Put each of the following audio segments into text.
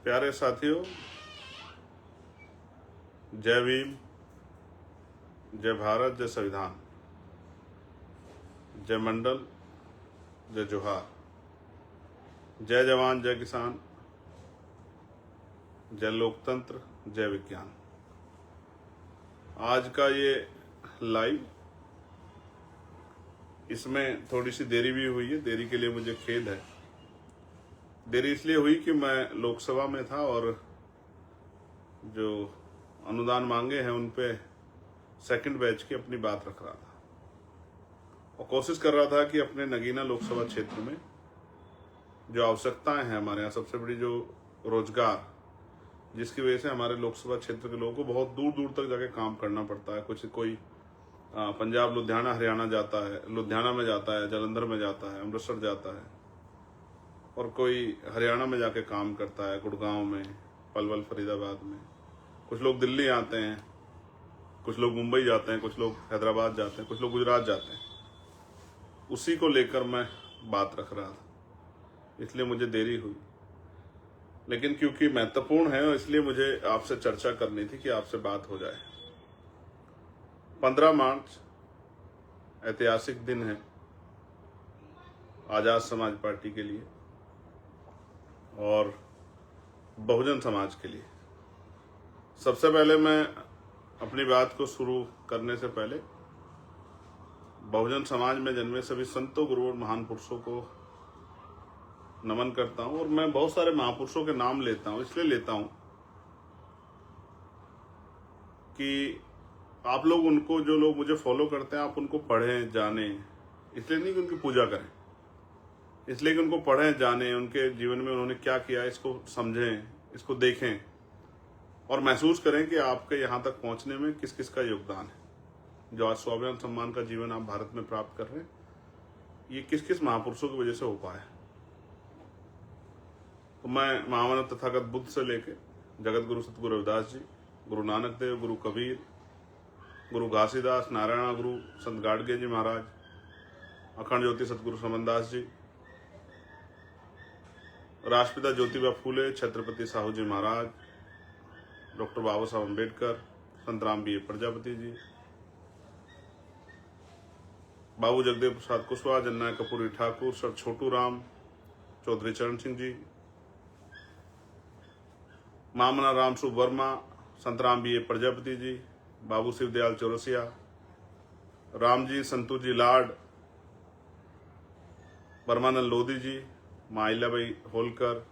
प्यारे साथियों, जय भीम, जय भारत, जय संविधान, जय मंडल, जय जोहार, जय जवान, जय किसान, जय लोकतंत्र, जय विज्ञान। आज का ये लाइव, इसमें थोड़ी सी देरी भी हुई है। देरी के लिए मुझे खेद है। देरी इसलिए हुई कि मैं लोकसभा में था और जो अनुदान मांगे हैं उन पे सेकंड बैच की अपनी बात रख रहा था और कोशिश कर रहा था कि अपने नगीना लोकसभा क्षेत्र में जो आवश्यकताएं हैं हमारे यहाँ, सबसे बड़ी जो रोजगार, जिसकी वजह से हमारे लोकसभा क्षेत्र के लोगों को बहुत दूर दूर तक जाके काम करना पड़ता है। कोई पंजाब, लुधियाना, हरियाणा जाता है, लुधियाना में जाता है, जालंधर में जाता है, अमृतसर जाता है, और कोई हरियाणा में जाके काम करता है, गुड़गांव में, पलवल, फरीदाबाद में। कुछ लोग दिल्ली आते हैं, कुछ लोग मुंबई जाते हैं, कुछ लोग हैदराबाद जाते हैं, कुछ लोग गुजरात जाते हैं। उसी को लेकर मैं बात रख रहा था, इसलिए मुझे देरी हुई। लेकिन क्योंकि महत्वपूर्ण है, इसलिए मुझे आपसे चर्चा करनी थी कि आपसे बात हो जाए। 15 मार्च ऐतिहासिक दिन है आजाद समाज पार्टी के लिए और बहुजन समाज के लिए। सबसे पहले मैं अपनी बात को शुरू करने से पहले बहुजन समाज में जन्मे सभी संतों, गुरुओं और महान पुरुषों को नमन करता हूं। और मैं बहुत सारे महापुरुषों के नाम लेता हूं, इसलिए लेता हूं कि आप लोग उनको, जो लोग मुझे फॉलो करते हैं, आप उनको पढ़ें, जानें। इसलिए नहीं कि उनकी पूजा करें, इसलिए कि उनको पढ़ें, जानें, उनके जीवन में उन्होंने क्या किया, इसको समझें, इसको देखें और महसूस करें कि आपके यहाँ तक पहुँचने में किस किस का योगदान है। जो आज स्वाभिमान सम्मान का जीवन आप भारत में प्राप्त कर रहे हैं, ये किस किस महापुरुषों की वजह से हो पाया है। तो मैं महामानव तथागत बुद्ध से लेके जगत गुरु सतगुरु रविदास जी, गुरु नानक देव, गुरु कबीर, गुरु घासीदास, नारायण गुरु, संत गाडगे जी महाराज, अखंड ज्योति सतगुरु समनदास जी, राष्ट्रपिता ज्योतिबा फूले, छत्रपति साहू जी महाराज, डॉक्टर बाबा साहब अम्बेडकर, संत राम बी प्रजापति जी, बाबू जगदेव प्रसाद कुशवाहा, जननायक कपूरी ठाकुर, सर छोटू राम, चौधरी चरण सिंह जी, मामना राम सुब वर्मा, संत राम बी प्रजापति जी, बाबू शिवदयाल चौरसिया, राम जी, संतू जी लाड, परमानंद लोधी जी, माँ अहिल्याबाई होलकर,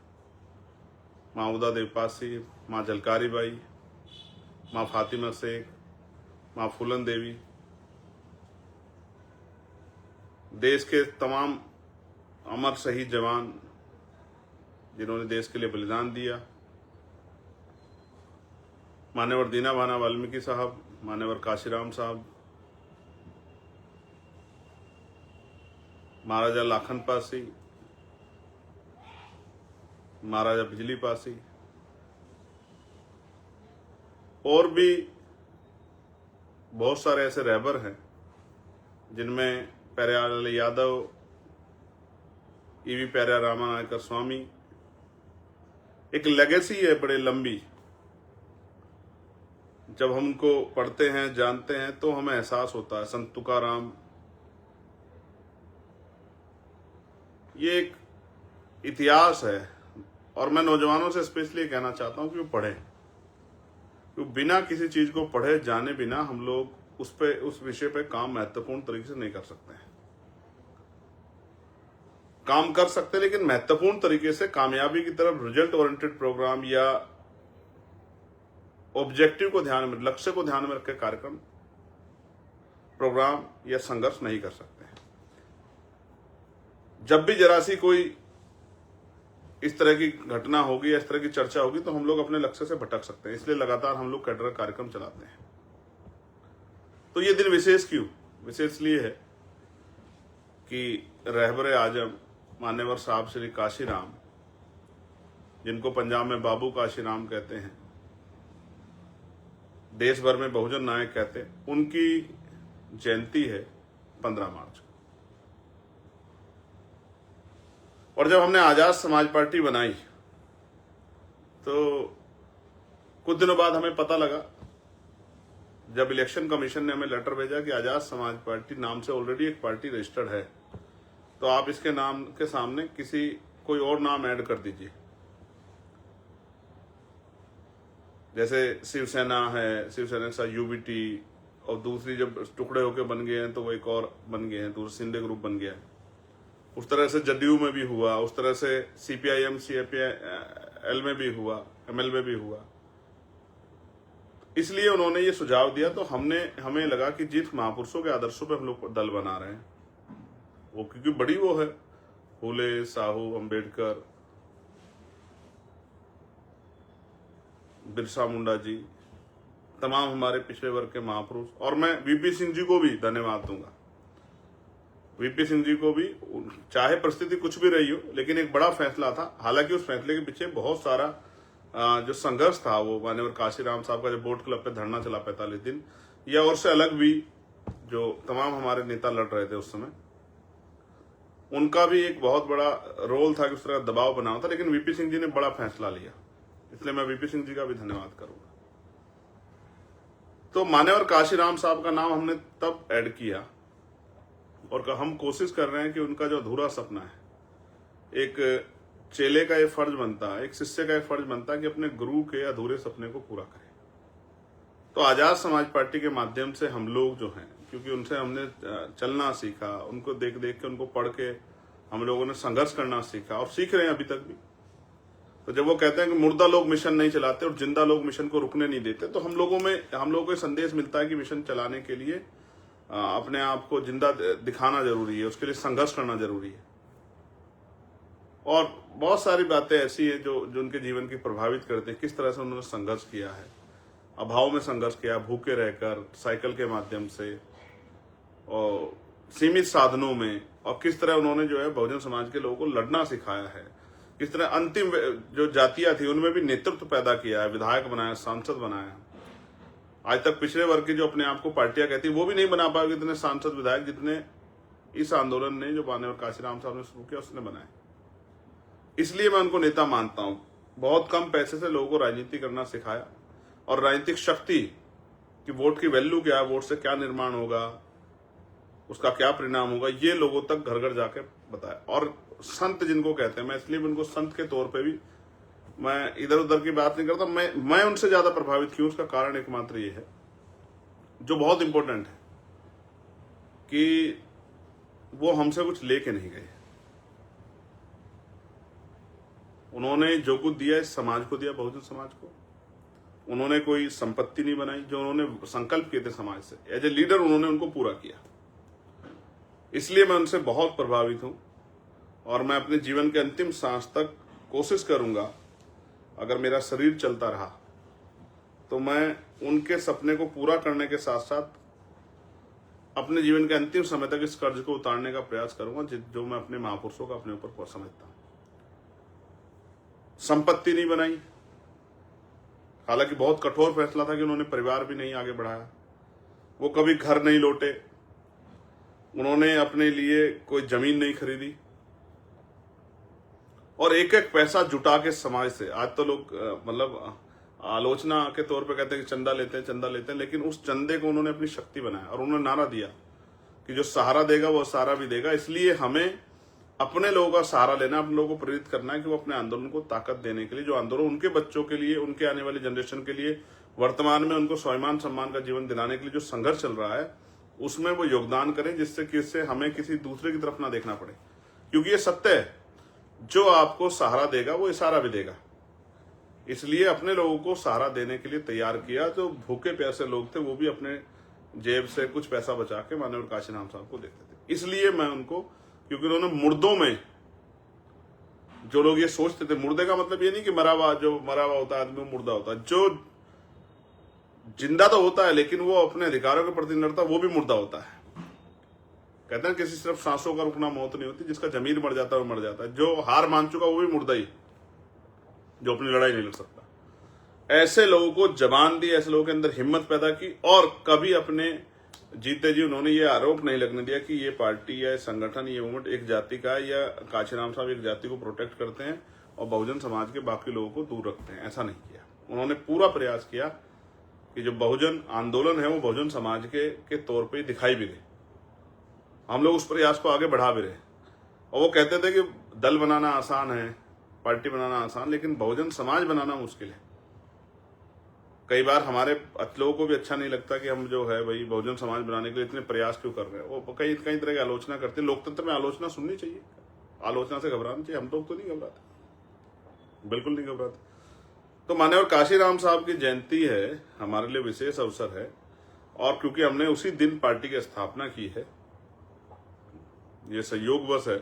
माँ उदा देव पासी, माँ झलकारी बाई, माँ फातिमा शेख, माँ फूलन देवी, देश के तमाम अमर शहीद जवान जिन्होंने देश के लिए बलिदान दिया, मान्यवर दीना भाना वाल्मीकि साहब, मान्यवर काशीराम साहब, महाराजा लाखन पासी, महाराजा बिजली पासी, और भी बहुत सारे ऐसे रहबर हैं जिनमें प्यारेलाल यादव, ईवी प्यारा रामानायकर स्वामी। एक लेगेसी है बड़े लंबी। जब हम उनको पढ़ते हैं, जानते हैं, तो हमें एहसास होता है। संत तुकाराम, ये एक इतिहास है और मैं नौजवानों से स्पेशली कहना चाहता हूं कि वो पढ़ें, क्योंकि बिना किसी चीज को पढ़े, जाने बिना हम लोग उस विषय पे काम महत्वपूर्ण तरीके से नहीं कर सकते हैं। काम कर सकते हैं, लेकिन महत्वपूर्ण तरीके से कामयाबी की तरफ रिजल्ट ओरिएंटेड प्रोग्राम या ऑब्जेक्टिव को ध्यान में, लक्ष्य को ध्यान में रख के कार्यक्रम, प्रोग्राम या संघर्ष नहीं कर सकते हैं। जब भी जरा सी कोई इस तरह की घटना होगी या इस तरह की चर्चा होगी तो हम लोग अपने लक्ष्य से भटक सकते हैं। इसलिए लगातार हम लोग कैडर कार्यक्रम चलाते हैं। तो ये दिन विशेष क्यों? विशेष इसलिए है कि रहबर आजम मान्यवर साहब श्री काशीराम, जिनको पंजाब में बाबू काशीराम कहते हैं, देश भर में बहुजन नायक कहते हैं, उनकी जयंती है 15 मार्च को। और जब हमने आजाद समाज पार्टी बनाई तो कुछ दिनों बाद हमें पता लगा, जब इलेक्शन कमीशन ने हमें लेटर भेजा कि आजाद समाज पार्टी नाम से ऑलरेडी एक पार्टी रजिस्टर्ड है, तो आप इसके नाम के सामने कोई और नाम ऐड कर दीजिए। जैसे शिवसेना है, शिवसेना के साथ यूबीटी, और दूसरी जब टुकड़े होकर बन गए हैं तो वो एक और बन गए हैं, दूसरा शिंदे ग्रुप बन गया है। उस तरह से जदयू में भी हुआ, उस तरह से सीपीआईएम सीपीआईएल में भी हुआ, एमएल में भी हुआ। इसलिए उन्होंने ये सुझाव दिया, तो हमें लगा कि जिस महापुरुषों के आदर्शों पे हम लोग दल बना रहे हैं, वो क्योंकि बड़ी वो है, फूले, साहू, अंबेडकर, बिरसा मुंडा जी, तमाम हमारे पिछड़े वर्ग के महापुरुष, और मैं वीपी सिंह जी को भी धन्यवाद दूंगा। वीपी सिंह जी को भी, चाहे परिस्थिति कुछ भी रही हो, लेकिन एक बड़ा फैसला था। हालांकि उस फैसले के पीछे बहुत सारा जो संघर्ष था, वो माननीय काशीराम साहब का जो बोट क्लब पे धरना चला 45 दिन, या और से अलग भी जो तमाम हमारे नेता लड़ रहे थे उस समय, उनका भी एक बहुत बड़ा रोल था कि उस तरह दबाव बनाना था। लेकिन वीपी सिंह जी ने बड़ा फैसला लिया, इसलिए मैं वीपी सिंह जी का भी धन्यवाद करूंगा। तो मान्यवर काशीराम साहब का नाम हमने तब ऐड किया, और हम कोशिश कर रहे हैं कि उनका जो अधूरा सपना है, एक चेले का ये फर्ज बनता है, एक शिष्य का ये फर्ज बनता है कि अपने गुरु के अधूरे सपने को पूरा करे। तो आजाद समाज पार्टी के माध्यम से हम लोग जो हैं, क्योंकि उनसे हमने चलना सीखा, उनको देख देख के, उनको पढ़ के हम लोगों ने संघर्ष करना सीखा, और सीख रहे हैं अभी तक भी। तो जब वो कहते हैं कि मुर्दा लोग मिशन नहीं चलाते और जिंदा लोग मिशन को रुकने नहीं देते, तो हम लोगों को संदेश मिलता है कि मिशन चलाने के लिए अपने आप को जिंदा दिखाना जरूरी है, उसके लिए संघर्ष करना जरूरी है। और बहुत सारी बातें ऐसी है जो उनके जीवन की प्रभावित करते हैं, किस तरह से उन्होंने संघर्ष किया है, अभाव में संघर्ष किया, भूखे रहकर, साइकिल के माध्यम से, और सीमित साधनों में, और किस तरह उन्होंने जो है बहुजन समाज के लोगों को लड़ना सिखाया है, किस तरह अंतिम जो जातियां थी उनमें भी नेतृत्व पैदा किया है, विधायक बनाया, सांसद बनाया। आज तक पिछड़े वर्ग की जो अपने आप को पार्टियां कहती, वो भी नहीं बना पाएगी इतने सांसद विधायक जितने इस आंदोलन ने, जो माननीय काशीराम साहब ने शुरू किया, उसने बनाए। इसलिए मैं उनको नेता मानता हूं। बहुत कम पैसे से लोगों को राजनीति करना सिखाया, और राजनीतिक शक्ति कि वोट की वैल्यू क्या है, वोट से क्या निर्माण होगा, उसका क्या परिणाम होगा, ये लोगों तक घर घर जाके बताया। और संत जिनको कहते हैं, मैं इसलिए उनको संत के तौर पे भी, मैं इधर उधर की बात नहीं करता, मैं उनसे ज्यादा प्रभावित क्यों, उसका कारण एकमात्र ये है, जो बहुत इंपॉर्टेंट है, कि वो हमसे कुछ लेके नहीं गए। उन्होंने जो कुछ दिया इस समाज को दिया, बहुजन समाज को। उन्होंने कोई संपत्ति नहीं बनाई, जो उन्होंने संकल्प किए थे समाज से, एज ए लीडर उन्होंने उनको पूरा किया। इसलिए मैं उनसे बहुत प्रभावित हूं, और मैं अपने जीवन के अंतिम सांस तक कोशिश करूंगा, अगर मेरा शरीर चलता रहा तो मैं उनके सपने को पूरा करने के साथ साथ अपने जीवन के अंतिम समय तक इस कर्ज को उतारने का प्रयास करूंगा, जो मैं अपने महापुरुषों का अपने ऊपर समझता हूं। संपत्ति नहीं बनाई, हालांकि बहुत कठोर फैसला था कि उन्होंने परिवार भी नहीं आगे बढ़ाया, वो कभी घर नहीं लौटे, उन्होंने अपने लिए कोई जमीन नहीं खरीदी, और एक एक पैसा जुटा के समाज से। आज तो लोग मतलब आलोचना के तौर पे कहते हैं कि चंदा लेते हैं, लेकिन उस चंदे को उन्होंने अपनी शक्ति बनाया, और उन्होंने नारा दिया कि जो सहारा देगा वो सहारा भी देगा। इसलिए हमें अपने लोगों का सहारा लेना, अपने लोगों को प्रेरित करना है कि वो अपने आंदोलन को ताकत देने के लिए, जो आंदोलन उनके बच्चों के लिए, उनके आने वाली जनरेशन के लिए, वर्तमान में उनको स्वाभिमान सम्मान का जीवन दिलाने के लिए जो संघर्ष चल रहा है, उसमें वो योगदान करें, जिससे हमें किसी दूसरे की तरफ ना देखना पड़े। क्योंकि ये सत्य है, जो आपको सहारा देगा वो इशारा भी देगा। इसलिए अपने लोगों को सहारा देने के लिए तैयार किया। जो भूखे प्यासे लोग थे, वो भी अपने जेब से कुछ पैसा बचा के माननीय काशीराम साहब को देते थे। इसलिए मैं उनको, क्योंकि उन्होंने मुर्दों में, जो लोग ये सोचते थे, मुर्दे का मतलब ये नहीं कि मरा हुआ होता है आदमी वो मुर्दा होता है, जो जिंदा तो होता है लेकिन वो अपने अधिकारों के प्रति लड़ता, वो भी मुर्दा होता है। कहते हैं किसी सिर्फ सांसों का रुकना मौत नहीं होती, जिसका जमीर मर जाता है वो मर जाता है। जो हार मान चुका वो भी मुर्दा ही, जो अपनी लड़ाई नहीं लड़ सकता। ऐसे लोगों को जबान दी, ऐसे लोगों के अंदर हिम्मत पैदा की, और कभी अपने जीते जी उन्होंने ये आरोप नहीं लगने दिया कि ये पार्टी या संगठन, ये मूवमेंट एक जाति का है, या काशीराम साहब एक जाति को प्रोटेक्ट करते हैं। और बहुजन समाज के बाकी लोगों को दूर रखते हैं, ऐसा नहीं किया। उन्होंने पूरा प्रयास किया कि जो बहुजन आंदोलन है वो बहुजन समाज के तौर पे दिखाई भी दे। हम लोग उस प्रयास को आगे बढ़ा भी रहे। और वो कहते थे कि दल बनाना आसान है, पार्टी बनाना आसान, लेकिन बहुजन समाज बनाना मुश्किल है। कई बार हमारे लोगों को भी अच्छा नहीं लगता कि हम जो है भाई बहुजन समाज बनाने के लिए इतने प्रयास क्यों कर रहे हैं। वो कई कई तरह की आलोचना करते हैं। लोकतंत्र में आलोचना सुननी चाहिए, आलोचना से घबराना चाहिए। हम लोग तो नहीं घबराते, बिल्कुल नहीं घबराते। तो माननीय काशीराम साहब की जयंती है, हमारे लिए विशेष अवसर है। और क्योंकि हमने उसी दिन पार्टी की स्थापना की है, ये संयोगवश है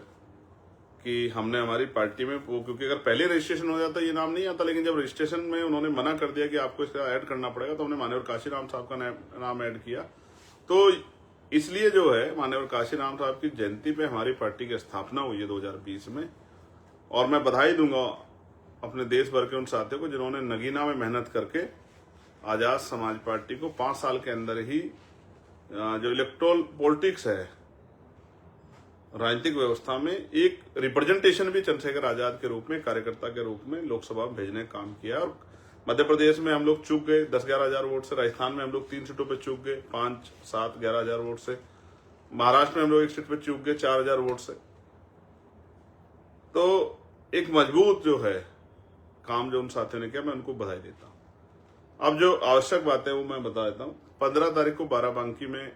कि हमने हमारी पार्टी में वो, क्योंकि अगर पहले रजिस्ट्रेशन हो जाता ये नाम नहीं आता, लेकिन जब रजिस्ट्रेशन में उन्होंने मना कर दिया कि आपको इसका ऐड करना पड़ेगा, तो हमने माननीय काशीराम साहब का नाम ऐड किया। तो इसलिए जो है माननीय काशीराम साहब की जयंती पे हमारी पार्टी की स्थापना हुई है 2020 में। और मैं बधाई दूंगा अपने देश भर के उन साथियों को जिन्होंने नगीना में मेहनत करके आजाद समाज पार्टी को 5 साल के अंदर ही जो इलेक्टोरल पॉलिटिक्स है, राजनीतिक व्यवस्था में एक रिप्रेजेंटेशन भी चंद्रशेखर आजाद के रूप में, कार्यकर्ता के रूप में लोकसभा में भेजने का काम किया। और मध्य प्रदेश में हम लोग चूक गए 10-11 हजार वोट से, राजस्थान में हम लोग 3 सीटों पे चूक गए 5-7-11 हजार वोट से, महाराष्ट्र में हम लोग 1 सीट पे चूक गए 4 हजार वोट से। तो एक मजबूत जो है काम जो उन साथियों ने किया, मैं उनको बधाई देता हूं। अब जो आवश्यक बात है वो मैं बता देता हूं। 15 तारीख को बाराबंकी में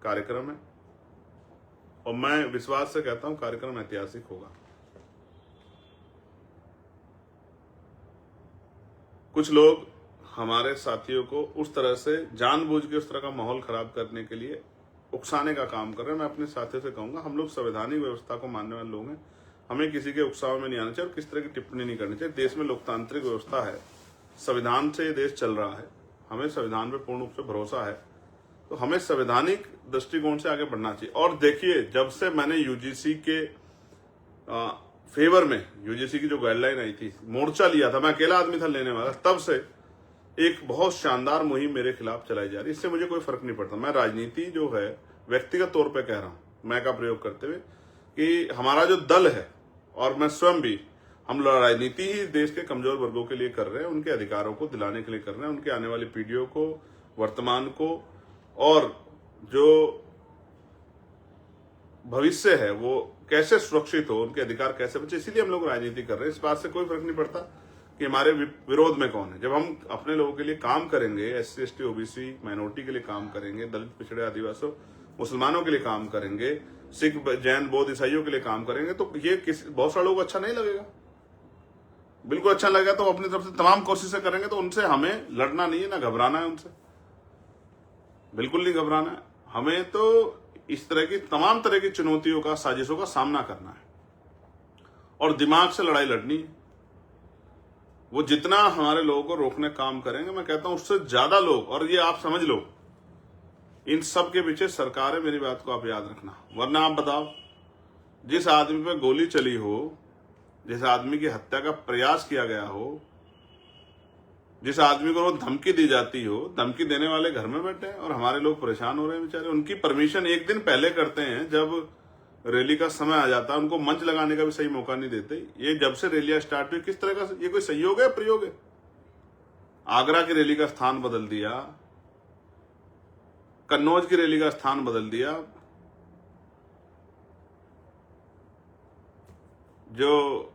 कार्यक्रम है और मैं विश्वास से कहता हूं कार्यक्रम ऐतिहासिक होगा। कुछ लोग हमारे साथियों को उस तरह से जानबूझ के उस तरह का माहौल खराब करने के लिए उकसाने का काम कर रहे हैं। मैं अपने साथियों से कहूंगा, हम लोग संवैधानिक व्यवस्था को मानने वाले लोग हैं, हमें किसी के उकसाव में नहीं आना चाहिए और किस तरह की टिप्पणी नहीं करनी चाहिए। देश में लोकतांत्रिक व्यवस्था है, संविधान से देश चल रहा है, हमें संविधान पे पूर्ण रूप से भरोसा है, तो हमें संवैधानिक दृष्टिकोण से आगे बढ़ना चाहिए। और देखिए, जब से मैंने यूजीसी के फेवर में, यूजीसी की जो गाइडलाइन आई थी, मोर्चा लिया था, मैं अकेला आदमी था लेने वाला, तब से एक बहुत शानदार मुहिम मेरे खिलाफ चलाई जा रही है। इससे मुझे कोई फर्क नहीं पड़ता। मैं राजनीति जो है व्यक्तिगत तौर पे कह रहा हूं, मैं का प्रयोग करते हुए, कि हमारा जो दल है और मैं स्वयं भी, हम राजनीति ही देश के कमजोर वर्गों के लिए कर रहे हैं, उनके अधिकारों को दिलाने के लिए कर रहे हैं, उनके आने वाली पीढ़ियों को, वर्तमान को, और जो भविष्य है वो कैसे सुरक्षित हो, उनके अधिकार कैसे बचे, इसीलिए हम लोग राजनीति कर रहे हैं। इस बात से कोई फर्क नहीं पड़ता कि हमारे विरोध में कौन है। जब हम अपने लोगों के लिए काम करेंगे, SC ST OBC माइनॉरिटी के लिए काम करेंगे, दलित पिछड़े आदिवासियों मुसलमानों के लिए काम करेंगे, सिख जैन बौद्ध ईसाइयों के लिए काम करेंगे, तो ये बहुत सारे लोगों को अच्छा नहीं लगेगा। बिल्कुल अच्छा लगेगा तो अपनी तरफ से तमाम कोशिशें करेंगे। तो उनसे हमें लड़ना नहीं है, ना घबराना है, उनसे बिल्कुल नहीं घबराना है। हमें तो इस तरह की तमाम तरह की चुनौतियों का, साजिशों का सामना करना है और दिमाग से लड़ाई लड़नी है। वो जितना हमारे लोगों को रोकने काम करेंगे, मैं कहता हूं उससे ज्यादा लोग, और ये आप समझ लो, इन सब के पीछे सरकार है। मेरी बात को आप याद रखना। वरना आप बताओ, जिस आदमी पे गोली चली हो, जिस आदमी की हत्या का प्रयास किया गया हो, जिस आदमी को धमकी दी जाती हो, धमकी देने वाले घर में बैठे हैं और हमारे लोग परेशान हो रहे हैं बेचारे। उनकी परमिशन एक दिन पहले करते हैं, जब रैली का समय आ जाता है उनको मंच लगाने का भी सही मौका नहीं देते। ये जब से रैलियां स्टार्ट हुई, किस तरह का ये कोई सहयोग है, प्रयोग है? आगरा की रैली का स्थान बदल दिया, कन्नौज की रैली का स्थान बदल दिया, जो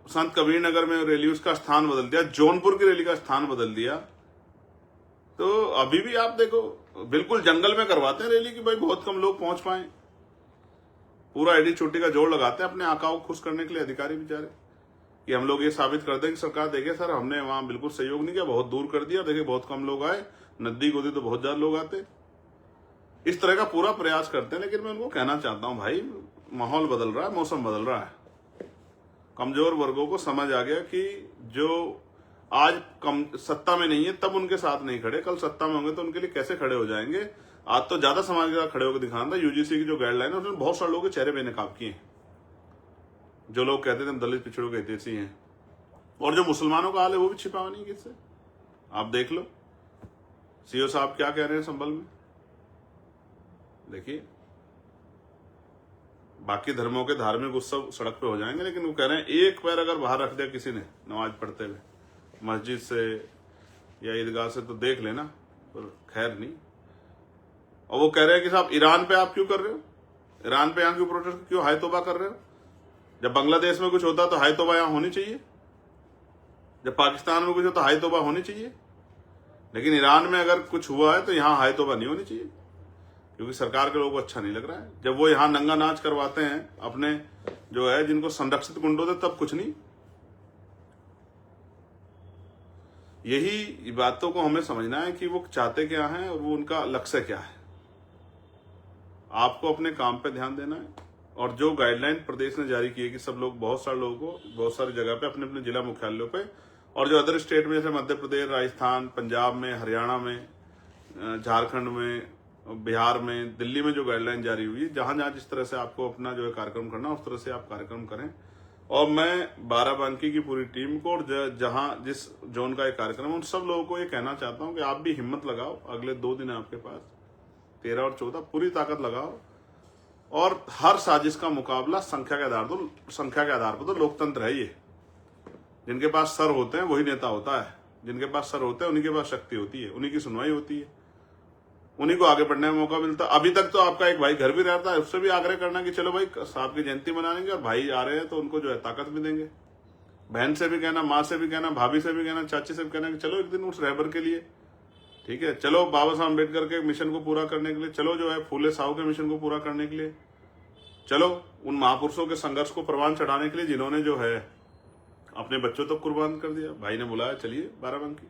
संत कबीर नगर में रैली उसका स्थान बदल दिया, जौनपुर की रैली का स्थान बदल दिया। तो अभी भी आप देखो, बिल्कुल जंगल में करवाते हैं रैली की, भाई बहुत कम लोग पहुंच पाए। पूरा एडी चोटी का जोड़ लगाते हैं अपने आकाओं को खुश करने के लिए अधिकारी बेचारे, कि हम लोग ये साबित कर दें कि सरकार देखिए सर, हमने वहां बिल्कुल सहयोग नहीं किया, बहुत दूर कर दिया, देखिए बहुत कम लोग आए, नजदीक होती तो बहुत ज्यादा लोग आते। इस तरह का पूरा प्रयास करते हैं। लेकिन मैं उनको कहना चाहता हूं, भाई माहौल बदल रहा है, मौसम बदल रहा है। कमजोर वर्गों को समझ आ गया कि जो आज सत्ता में नहीं है तब उनके साथ नहीं खड़े, कल सत्ता में होंगे तो उनके लिए कैसे खड़े हो जाएंगे। आज तो ज्यादा समाज के साथ खड़े होकर दिखाना था। यूजीसी की जो गाइडलाइन है उसमें बहुत सारे लोगों के चेहरे बेनकाब किए हैं। जो लोग कहते थे हम दलित पिछड़ों के हितैषी हैं, और जो मुसलमानों का हाल है वो भी छिपा नहीं किससे। आप देख लो सीओ साहब क्या कह रहे हैं संभल में, देखिए बाकी धर्मों के धार्मिक उत्सव सड़क पे हो जाएंगे, लेकिन वो कह रहे हैं एक पैर अगर बाहर रख दिया किसी ने नमाज पढ़ते हुए मस्जिद से या ईदगाह से तो देख लेना, पर खैर नहीं। और वो कह रहे हैं कि साहब ईरान पे आप क्यों कर रहे हो, ईरान पे यहाँ क्यों प्रोटेस्ट, क्यों हाय तौबा कर रहे हो? जब बांग्लादेश में कुछ होता तो हाय तौबा यहाँ होनी चाहिए, जब पाकिस्तान में कुछ होता हाय तौबा होनी चाहिए, लेकिन ईरान में अगर कुछ हुआ है तो यहाँ हाय तौबा नहीं होनी चाहिए, क्योंकि सरकार के लोगों को अच्छा नहीं लग रहा है। जब वो यहाँ नंगा नाच करवाते हैं अपने जो है जिनको संरक्षित गुंडों थे तब कुछ नहीं। यही बातों को हमें समझना है कि वो चाहते क्या हैं और वो उनका लक्ष्य क्या है। आपको अपने काम पे ध्यान देना है, और जो गाइडलाइन प्रदेश ने जारी की है कि सब लोग, बहुत सारे लोगों को बहुत सारी जगह पे अपने अपने जिला मुख्यालयों पे और जो अदर स्टेट में जैसे मध्य प्रदेश, राजस्थान, पंजाब में, हरियाणा में, झारखंड में, बिहार में, दिल्ली में जो गाइडलाइन जारी हुई, जहां जहां जिस तरह से आपको अपना जो है कार्यक्रम करना उस तरह से आप कार्यक्रम करें। और मैं बाराबंकी की पूरी टीम को और जहां जिस जोन का एक कार्यक्रम है उन सब लोगों को ये कहना चाहता हूं कि आप भी हिम्मत लगाओ। अगले 2 दिन आपके पास 13 और 14 पूरी ताकत लगाओ और हर साजिश का मुकाबला संख्या के आधार पर तो लोकतंत्र है ये। जिनके पास सर होते हैं वही नेता होता है, जिनके पास सर होते हैं उन्हीं के पास शक्ति होती है, उन्हीं की सुनवाई होती है, उन्हीं को आगे बढ़ने का मौका मिलता है। अभी तक तो आपका एक भाई घर भी रहता है, उससे भी आग्रह करना कि चलो भाई साहब की जयंती मनाएंगे और भाई आ रहे हैं तो उनको जो है ताकत भी देंगे। बहन से भी कहना, माँ से भी कहना, भाभी से भी कहना, चाची से भी कहना कि चलो एक दिन उस रहबर के लिए, ठीक है, चलो बाबा साहब अम्बेडकर के मिशन को पूरा करने के लिए, चलो जो है फूले साहू के मिशन को पूरा करने के लिए, चलो उन महापुरुषों के संघर्ष को प्रवान चढ़ाने के लिए जिन्होंने जो है अपने बच्चों तक कुर्बान कर दिया। भाई ने बुलाया, चलिए बाराबंकी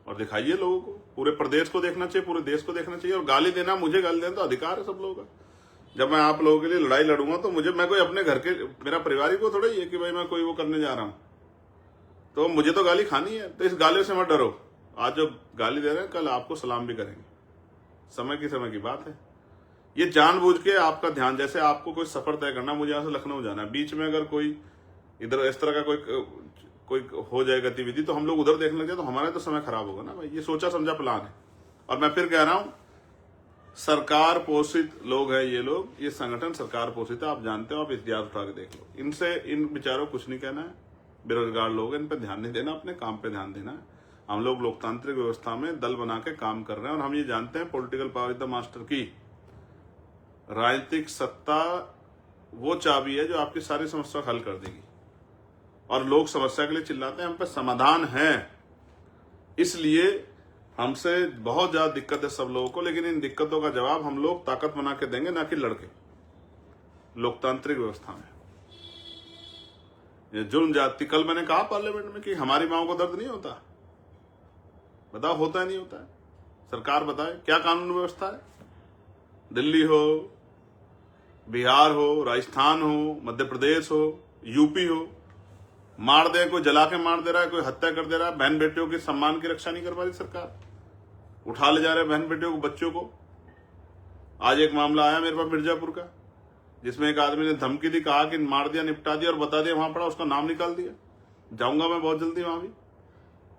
और दिखाइए लोगों को, पूरे प्रदेश को देखना चाहिए, पूरे देश को देखना चाहिए। और गाली देना, मुझे गाली देना तो अधिकार है सब लोगों का। जब मैं आप लोगों के लिए लड़ाई लड़ूंगा तो मैं कोई अपने घर के, मेरा परिवार ही को थोड़ा ही है कि भाई मैं कोई वो करने जा रहा हूं, तो मुझे तो गाली खानी है। तो इस गाली से मत डरो, आज जो गाली दे रहे हैं कल आपको सलाम भी करेंगे, समय की बात है। ये जानबूझ के आपका ध्यान, जैसे आपको कोई सफर तय करना, मुझे यहाँ से लखनऊ जाना है, बीच में अगर कोई इधर इस तरह का कोई हो जाए गतिविधि तो हम लोग उधर देखने लगे तो हमारा तो समय खराब होगा ना भाई। ये सोचा समझा प्लान है। और मैं फिर कह रहा हूं, सरकार पोषित लोग हैं ये लोग, ये संगठन सरकार पोषित है, आप जानते हो, आप इतिहास उठा के देख लो। इनसे इन बेचारों को कुछ नहीं कहना है, बेरोजगार लोग हैं, इन पर ध्यान नहीं देना, अपने काम पे ध्यान देना है। हम लोग लोकतांत्रिक व्यवस्था में दल बना के काम कर रहे हैं और हम ये जानते हैं political power is the master की। राजनीतिक सत्ता वो चाबी है जो आपकी सारी समस्या हल कर देगी। और लोग समस्या के लिए चिल्लाते हैं, हम पे समाधान है, इसलिए हमसे बहुत ज्यादा दिक्कत है सब लोगों को, लेकिन इन दिक्कतों का जवाब हम लोग ताकत बना के देंगे, ना कि लड़के। लोकतांत्रिक व्यवस्था में ये जुल्म जाति, कल मैंने कहा पार्लियामेंट में कि हमारी माओ को दर्द नहीं होता, बताओ होता है नहीं होता है? सरकार बताए क्या कानून व्यवस्था है? दिल्ली हो, बिहार हो, राजस्थान हो, मध्य प्रदेश हो, यूपी हो, मार दे, कोई जला के मार दे रहा है, कोई हत्या कर दे रहा है, बहन बेटियों के सम्मान की रक्षा नहीं कर पा रही सरकार, उठा ले जा रहे बहन बेटियों को, बच्चों को। आज एक मामला आया मेरे पास मिर्जापुर का, जिसमें एक आदमी ने धमकी दी, कहा कि मार दिया, निपटा दिया और बता दिया वहां पड़ा, उसका नाम निकाल दिया। जाऊंगा मैं बहुत जल्दी वहां भी।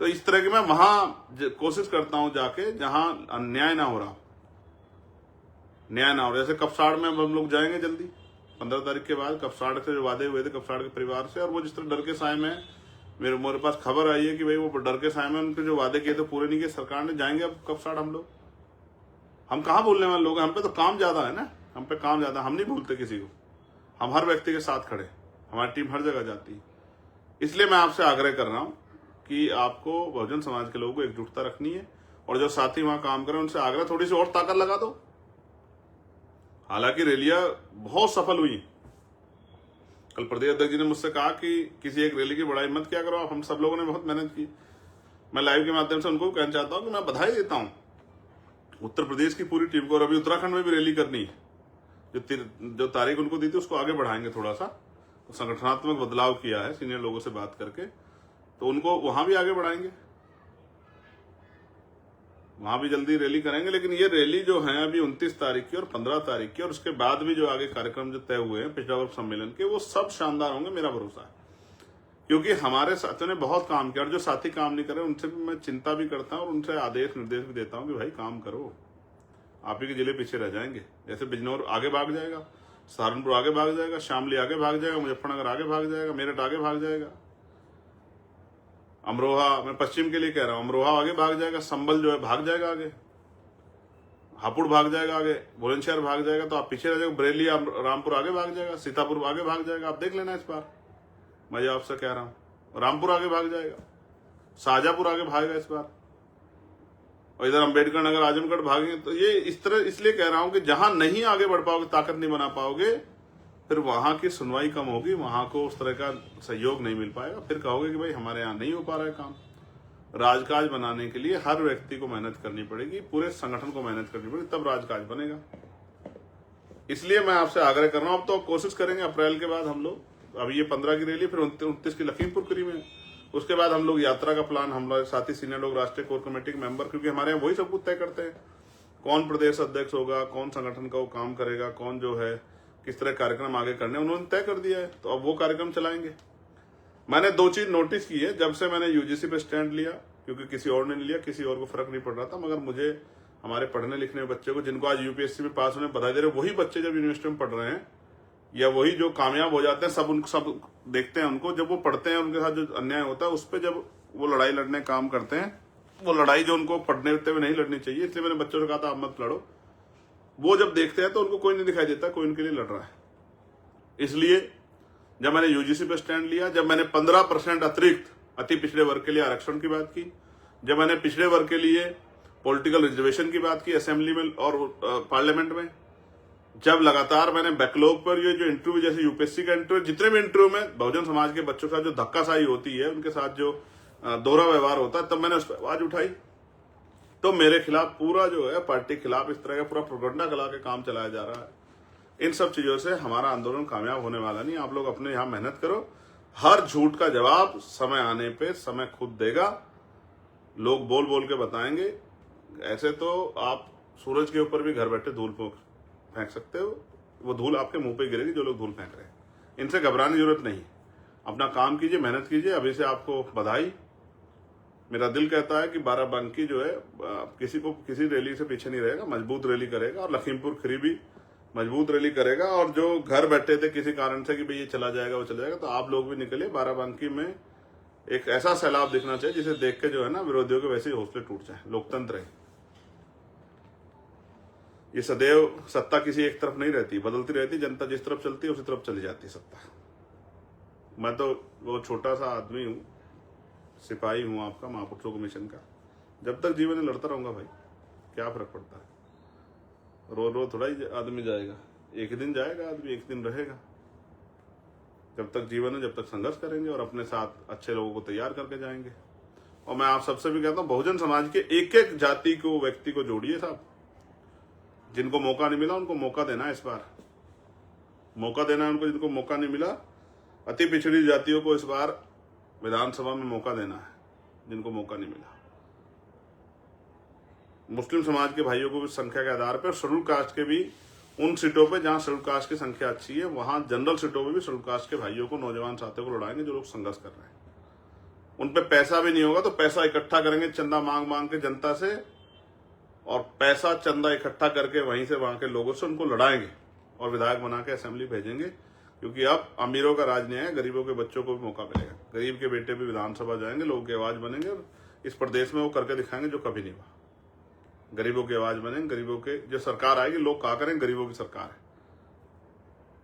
तो इस तरह की मैं वहां कोशिश करता हूं जाके जहां अन्याय ना हो रहा, न्याय ना हो रहा। जैसे कपसाड़ में हम लोग जाएंगे जल्दी 15 तारीख के बाद, कपसाड़ से जो वादे हुए थे कपसाड़ के परिवार से, और वो जिस तरह डर के साए में, मेरे पास खबर आई है कि भाई वो डर के साए में उनके जो वादे किए थे पूरे नहीं किए सरकार ने। जाएंगे अब कपसाड़ हम लोग, हम कहाँ भूलने वाले लोग हैं, हम पे तो काम ज्यादा है ना, हम पे काम ज्यादा, हम नहीं भूलते किसी को, हम हर व्यक्ति के साथ खड़े, हमारी टीम हर जगह जाती है। इसलिए मैं आपसे आग्रह कर रहा हूं कि आपको बहुजन समाज के लोगों को एकजुटता रखनी है, और जो साथी वहां काम करें उनसे आग्रह, थोड़ी सी और ताकत लगा दो। हालांकि रैलियां बहुत सफल हुई। कल प्रदेश अध्यक्ष जी ने मुझसे कहा कि किसी एक रैली की बड़ाई मत क्या करो आप, हम सब लोगों ने बहुत मेहनत की। मैं लाइव के माध्यम से उनको कहना चाहता हूं कि मैं बधाई देता हूं उत्तर प्रदेश की पूरी टीम को, और अभी उत्तराखंड में भी रैली करनी है। जो तारीख उनको दी थी उसको आगे बढ़ाएंगे थोड़ा सा, तो संगठनात्मक बदलाव किया है सीनियर लोगों से बात करके, तो उनको वहां भी आगे बढ़ाएंगे, वहां भी जल्दी रैली करेंगे। लेकिन ये रैली जो है अभी 29 तारीख की और 15 तारीख की, और उसके बाद भी जो आगे कार्यक्रम जो तय हुए हैं पिछड़ा वर्ग सम्मेलन के, वो सब शानदार होंगे, मेरा भरोसा है। क्योंकि हमारे साथियों ने बहुत काम किया, और जो साथी काम नहीं कर रहे उनसे भी मैं चिंता भी करता हूं और उनसे आदेश निर्देश भी देता हूं कि भाई काम करो, आप ही के जिले पीछे रह जाएंगे। जैसे बिजनौर आगे भाग जाएगा, सहारनपुर आगे भाग जाएगा, शामली आगे भाग जाएगा, मुजफ्फरनगर आगे भाग जाएगा, मेरठ आगे भाग जाएगा, अमरोहा, मैं पश्चिम के लिए कह रहा हूं, अमरोहा आगे भाग जाएगा, संभल जो है भाग जाएगा आगे, हापुड़ भाग जाएगा आगे, बुलंदशहर भाग जाएगा, तो आप पीछे रह जाएगा, बरेली रामपुर आगे भाग जाएगा, सीतापुर आगे भाग जाएगा। आप देख लेना इस बार, मैं जो आपसे कह रहा हूं, रामपुर आगे भाग जाएगा, शाहजहांपुर आगे भागेगा इस बार, और इधर अंबेडकर नगर आजमगढ़ भागेंगे। तो ये इस तरह इसलिए कह रहा हूं कि जहां नहीं आगे बढ़ पाओगे, ताकत नहीं बना पाओगे, फिर वहां की सुनवाई कम होगी, वहां को उस तरह का सहयोग नहीं मिल पाएगा। फिर कहोगे कि भाई हमारे यहाँ नहीं हो पा रहा है काम। राजकाज बनाने के लिए हर व्यक्ति को मेहनत करनी पड़ेगी, पूरे संगठन को मेहनत करनी पड़ेगी, तब राजकाज बनेगा। इसलिए मैं आपसे आग्रह कर रहा हूं। अब तो कोशिश करेंगे अप्रैल के बाद हम लोग, अभी ये 15 की रैली, फिर 29 की लखीमपुर खीरी में, उसके बाद हम लोग यात्रा का प्लान, हम लोग साथी सीनियर लोग, राष्ट्रीय कोर कमेटी के मेंबर, क्योंकि हमारे यहाँ वही सब कुछ तय करते हैं, कौन प्रदेश अध्यक्ष होगा, कौन संगठन का वो काम करेगा, कौन जो है किस तरह कार्यक्रम आगे करने, उन्होंने तय कर दिया है, तो अब वो कार्यक्रम चलाएंगे। मैंने 2 चीज नोटिस की है जब से मैंने यूजीसी पे स्टैंड लिया, क्योंकि किसी और ने नहीं लिया, किसी और को फर्क नहीं पड़ रहा था, मगर मुझे हमारे पढ़ने लिखने बच्चे को, जिनको आज यूपीएससी में पास होने बधाई दे रहे, वही बच्चे जब यूनिवर्सिटी में पढ़ रहे हैं, या वही जो कामयाब हो जाते हैं, सब देखते हैं उनको, जब वो पढ़ते हैं, उनके साथ जो अन्याय होता है उस पर जब वो लड़ाई लड़ने काम करते हैं, वो लड़ाई जो उनको पढ़ने हुए नहीं लड़नी चाहिए, इसलिए मैंने बच्चों से कहा था आप मत लड़ो, वो जब देखते हैं तो उनको कोई नहीं दिखाई देता कोई उनके लिए लड़ रहा है। इसलिए जब मैंने यूजीसी पे स्टैंड लिया, जब मैंने 15% अतिरिक्त अति पिछड़े वर्ग के लिए आरक्षण की बात की, जब मैंने पिछड़े वर्ग के लिए पॉलिटिकल रिजर्वेशन की बात की असेंबली में और पार्लियामेंट में, जब लगातार मैंने बैकलॉग पर ये जो इंटरव्यू, जैसे यूपीएससी का इंटरव्यू, जितने भी इंटरव्यू में बहुजन समाज के बच्चों के साथ जो धक्काशाही होती है, उनके साथ जो दोहरा व्यवहार होता है, तब मैंने उस पर आवाज उठाई। तो मेरे खिलाफ पूरा जो है पार्टी के खिलाफ इस तरह का पूरा प्रोपेगेंडा चला के काम चलाया जा रहा है। इन सब चीजों से हमारा आंदोलन कामयाब होने वाला नहीं। आप लोग अपने यहाँ मेहनत करो, हर झूठ का जवाब समय आने पे समय खुद देगा, लोग बोल बोल के बताएंगे। ऐसे तो आप सूरज के ऊपर भी घर बैठे धूल फेंक सकते हो, वो धूल आपके मुंह पे गिरेगी जो लोग धूल फेंक रहे हैं। इनसे घबराने की जरूरत नहीं, अपना काम कीजिए, मेहनत कीजिए। अभी से आपको बधाई। मेरा दिल कहता है कि बाराबंकी जो है किसी रैली से पीछे नहीं रहेगा, मजबूत रैली करेगा, और लखीमपुर खीरी भी मजबूत रैली करेगा। और जो घर बैठे थे किसी कारण से कि भाई ये चला जाएगा वो चला जाएगा, तो आप लोग भी निकले। बाराबंकी में एक ऐसा सैलाब दिखना चाहिए जिसे देख के जो है ना विरोधियों के वैसे ही हौसले टूट जाए। लोकतंत्र है ये, सदैव सत्ता किसी एक तरफ नहीं रहती, बदलती रहती। जनता जिस तरफ चलती है उसी तरफ चली जाती है सत्ता। मैं तो वो छोटा सा आदमी हूँ, सिपाही हूँ आपका, महापुरुषों कमीशन का। जब तक जीवन में लड़ता रहूंगा भाई, क्या फर्क पड़ता है। रो थोड़ा ही आदमी जाएगा, एक ही दिन जाएगा आदमी, एक दिन रहेगा। जब तक जीवन है जब तक संघर्ष करेंगे और अपने साथ अच्छे लोगों को तैयार करके जाएंगे। और मैं आप सबसे भी कहता हूँ, बहुजन समाज के एक एक जाति को, व्यक्ति को जोड़िए साहब। जिनको मौका नहीं मिला उनको मौका देना है, इस बार मौका देना है उनको। जिनको मौका नहीं मिला, अति पिछड़ी जातियों को इस बार विधानसभा में मौका देना है, जिनको मौका नहीं मिला। मुस्लिम समाज के भाइयों को भी संख्या के आधार पर, शेड्यूल कास्ट के भी उन सीटों पे जहां शेड्यूल कास्ट की संख्या अच्छी है, वहां जनरल सीटों में भी शेड्यूल कास्ट के भाइयों को, नौजवान साथियों को लड़ाएंगे जो लोग संघर्ष कर रहे हैं। उन पे पैसा भी नहीं होगा तो पैसा इकट्ठा करेंगे चंदा मांग मांग के जनता से, और पैसा चंदा इकट्ठा करके वहीं से वहां के लोगों से उनको लड़ाएंगे और विधायक बना के असेंबली भेजेंगे। क्योंकि अब अमीरों का राज नहीं है, गरीबों के बच्चों को भी मौका मिलेगा। गरीब के बेटे भी विधानसभा जाएंगे, लोगों की आवाज बनेंगे, और इस प्रदेश में वो करके दिखाएंगे जो कभी नहीं हुआ। गरीबों की आवाज बनेंगे, गरीबों के जो सरकार आएगी, लोग कहा करें गरीबों की सरकार है,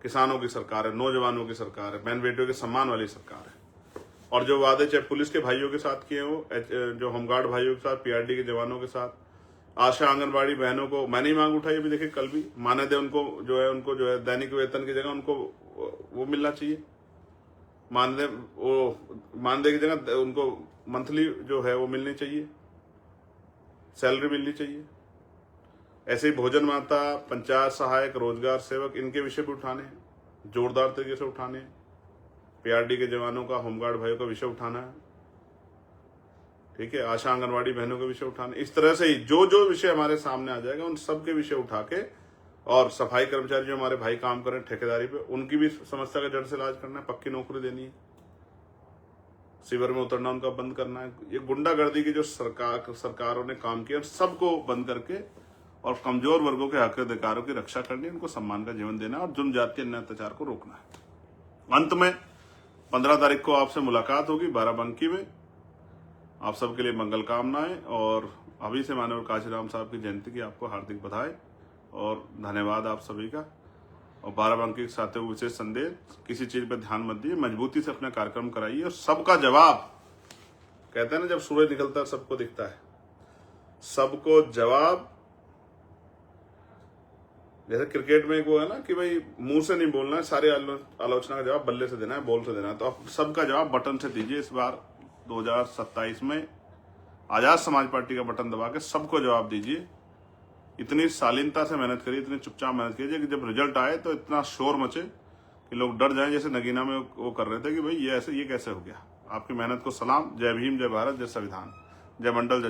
किसानों की सरकार है, नौजवानों की सरकार है, बहन बेटियों के सम्मान वाली सरकार है। और जो वादे चाहे पुलिस के भाइयों के साथ किए हो, जो होमगार्ड भाइयों के साथ, पीआरडी के जवानों के साथ, आशा आंगनबाड़ी बहनों को मैंने ही मांग उठाई। अभी देखिए कल भी मानदेय उनको जो है दैनिक वेतन की जगह उनको वो मिलना चाहिए। मानदेय की जगह उनको मंथली जो है वो मिलनी चाहिए, सैलरी मिलनी चाहिए। ऐसे ही भोजन माता, पंचायत सहायक, रोजगार सेवक, इनके विषय भी उठाने हैं, जोरदार तरीके से उठाने हैं। पीआरडी के जवानों का, होमगार्ड भाइयों का विषय उठाना है, ठीक है। आशा आंगनबाड़ी बहनों के विषय उठाने। इस तरह से ही जो जो विषय हमारे सामने आ जाएगा उन सब के विषय उठा के, और सफाई कर्मचारी जो हमारे भाई काम कर रहे हैं ठेकेदारी पे, उनकी भी समस्या का जड़ से इलाज करना है, पक्की नौकरी देनी है, शिविर में उतरना उनका बंद करना है। ये गुंडागर्दी की जो सरकारों ने काम किया सबको बंद करके और कमजोर वर्गों के हक अधिकारों की रक्षा करनी, उनको सम्मान का जीवन देना और जुर्म जाति अन्य अत्याचार को रोकना है। अंत में 15 तारीख को आपसे मुलाकात होगी बाराबंकी में। आप सबके लिए मंगल कामनाएं और अभी से माननीय काशीराम साहब की जयंती की आपको हार्दिक बधाई और धन्यवाद आप सभी का। और बाराबंकी के साथियों को विशेष संदेश, किसी चीज पर ध्यान मत दिए, मजबूती से अपना कार्यक्रम कराइए और सबका जवाब, कहते हैं ना जब सूरज निकलता है सबको दिखता है, सबको जवाब। जैसे क्रिकेट में एक वो है ना कि भाई मुंह से नहीं बोलना है, सारी आलोचना का जवाब बल्ले से देना है, बॉल से देना है। तो आप सबका जवाब बटन से दीजिए। इस बार 2027 में आजाद समाज पार्टी का बटन दबा के सबको जवाब दीजिए। इतनी शालीनता से मेहनत करिए, इतनी चुपचाप मेहनत कीजिए कि जब रिजल्ट आए तो इतना शोर मचे कि लोग डर जाएं, जैसे नगीना में वो कर रहे थे कि भाई ये कैसे हो गया। आपकी मेहनत को सलाम। जय भीम, जय भारत, जय संविधान, जय मंडल, जय